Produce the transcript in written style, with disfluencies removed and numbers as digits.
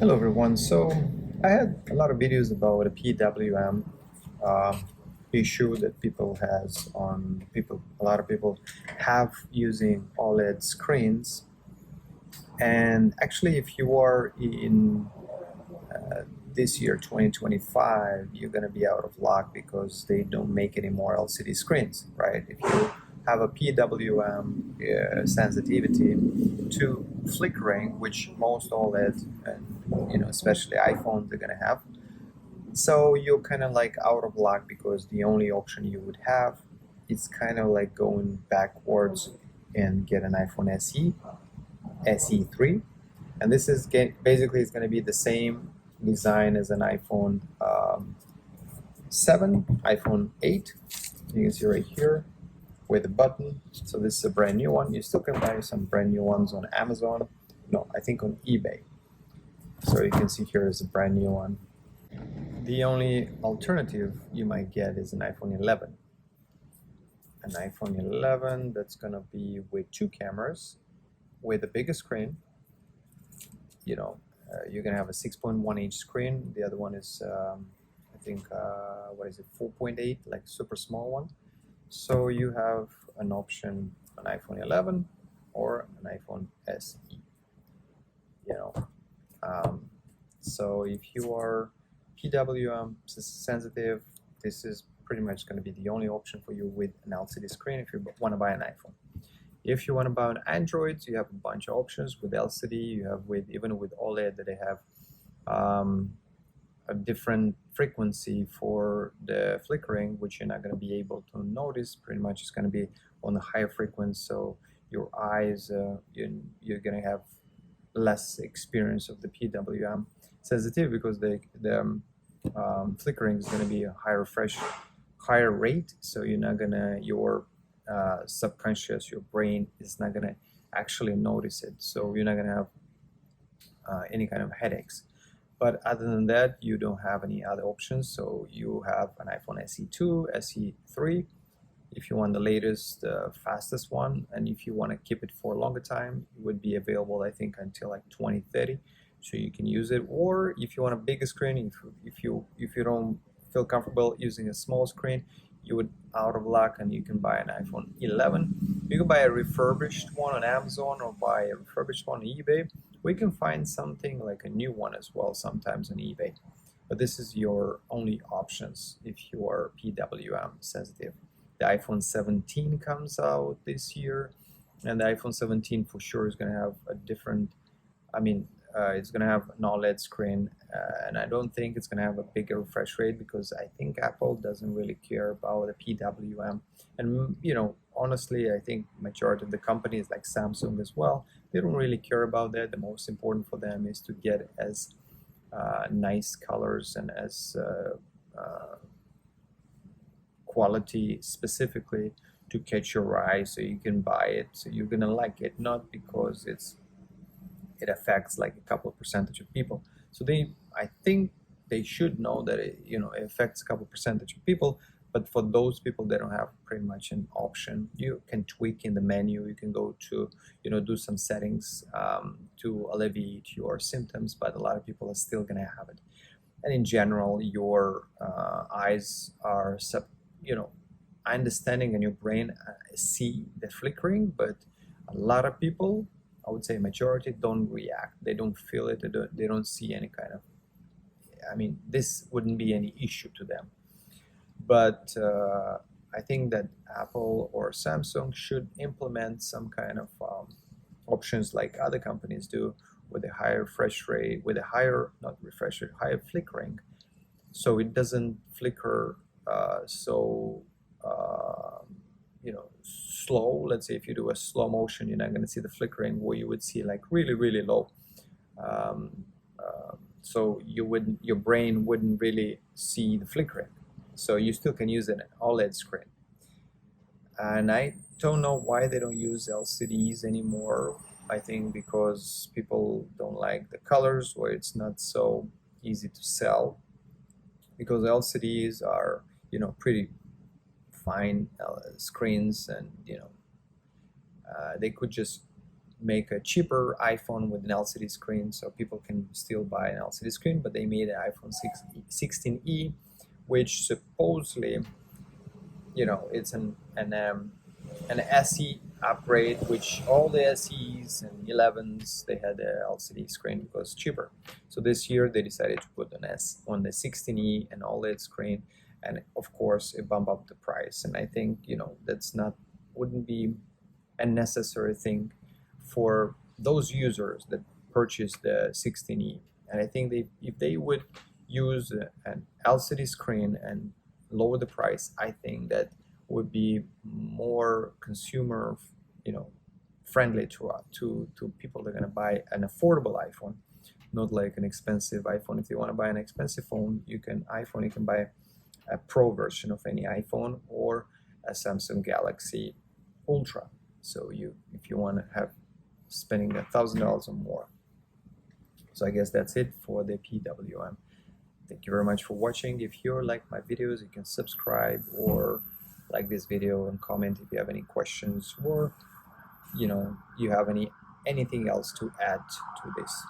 Hello everyone. So I had a lot of videos about a PWM issue that a lot of people have using OLED screens. And actually, if you are in this year, 2025, you're going to be out of luck because they don't make any more LCD screens, right? If you have a PWM sensitivity to flickering, which most OLED and especially iPhones are going to have, so you're kind of like out of luck because the only option you would have is kind of like going backwards and get an iPhone SE, SE3, and this is basically it's going to be the same design as an iPhone 7, iPhone 8. You can see right here with a button. So this is a brand new one. You still can buy some brand new ones on Amazon. No, I think on eBay. So you can see here is a brand new one. The only alternative you might get is an iPhone 11. An iPhone 11 that's going to be with two cameras, with a bigger screen. You're going to have a 6.1-inch screen. The other one is, I think, what is it, 4.8, like super small one. So you have an option, an iPhone 11 or an iPhone SE. So if you are PWM sensitive, this is pretty much going to be the only option for you with an LCD screen if you want to buy an iPhone. If you want to buy an Android, you have a bunch of options with LCD. You have even with OLED that they have a different frequency for the flickering, which you're not going to be able to notice. Pretty much it's going to be on the higher frequency, so your eyes, you're going to have less experience of the PWM sensitive because the flickering is going to be a higher rate, so you're not gonna your subconscious, your brain is not gonna actually notice it, so you're not gonna have any kind of headaches. But other than that, you don't have any other options. So you have an iPhone SE2, SE3 if you want the latest, fastest one, and if you want to keep it for a longer time, it would be available, I think, until like 2030. So you can use it. Or if you want a bigger screen, if you don't feel comfortable using a small screen, you would out of luck and you can buy an iPhone 11. You can buy a refurbished one on Amazon or buy a refurbished one on eBay. We can find something like a new one as well sometimes on eBay. But this is your only options if you are PWM sensitive. The iPhone 17 comes out this year, and the iPhone 17 for sure is going to have a different, it's going to have an OLED screen, and I don't think it's going to have a bigger refresh rate because I think Apple doesn't really care about the PWM. And, honestly, I think majority of the companies like Samsung as well, they don't really care about that. The most important for them is to get as nice colors and as quality specifically to catch your eye so you can buy it, so you're gonna like it, not because it affects like a couple of percentage of people. So I think they should know that it affects a couple percentage of people, but for those people they don't have pretty much an option. You can tweak in the menu, you can go to do some settings to alleviate your symptoms, but a lot of people are still gonna have it. And in general, your eyes are understanding and your brain see the flickering, but a lot of people, I would say majority, don't react. They don't feel it. They don't see any kind of, this wouldn't be any issue to them. But I think that Apple or Samsung should implement some kind of options like other companies do, with a higher refresh rate, with a higher, not refresh rate, higher flickering, so it doesn't flicker so slow. Let's say if you do a slow motion, you're not going to see the flickering where you would see like really, really low. So your brain wouldn't really see the flickering. So you still can use an OLED screen. And I don't know why they don't use LCDs anymore. I think because people don't like the colors, or it's not so easy to sell, because LCDs are pretty fine screens, and they could just make a cheaper iPhone with an LCD screen, so people can still buy an LCD screen, but they made an iPhone 16e, which supposedly, it's an SE upgrade, which all the SEs and 11s, they had a LCD screen because cheaper. So this year they decided to put an S on the 16e and OLED screen, and of course it bumped up the price. And I think that's wouldn't be a necessary thing for those users that purchase the 16e. And I think if they would use an LCD screen and lower the price, I think that would be more consumer, friendly to people that are going to buy an affordable iPhone, not like an expensive iPhone. If you want to buy an expensive phone, you can buy a Pro version of any iPhone or a Samsung Galaxy Ultra. So if you want to have spending $1,000 or more. So I guess that's it for the PWM. Thank you very much for watching. If you like my videos, you can subscribe or like this video and comment if you have any questions, or you have anything else to add to this.